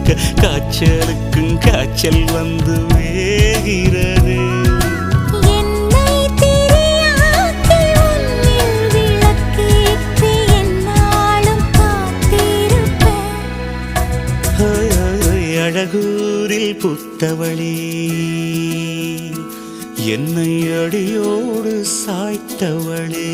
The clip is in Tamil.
பார்க்க காய்ச்சலுக்கும் காய்ச்சல் வந்து வேகிறது. அழகூரில் புத்தவளே என்னை அடியோடு சாய்த்தவளே.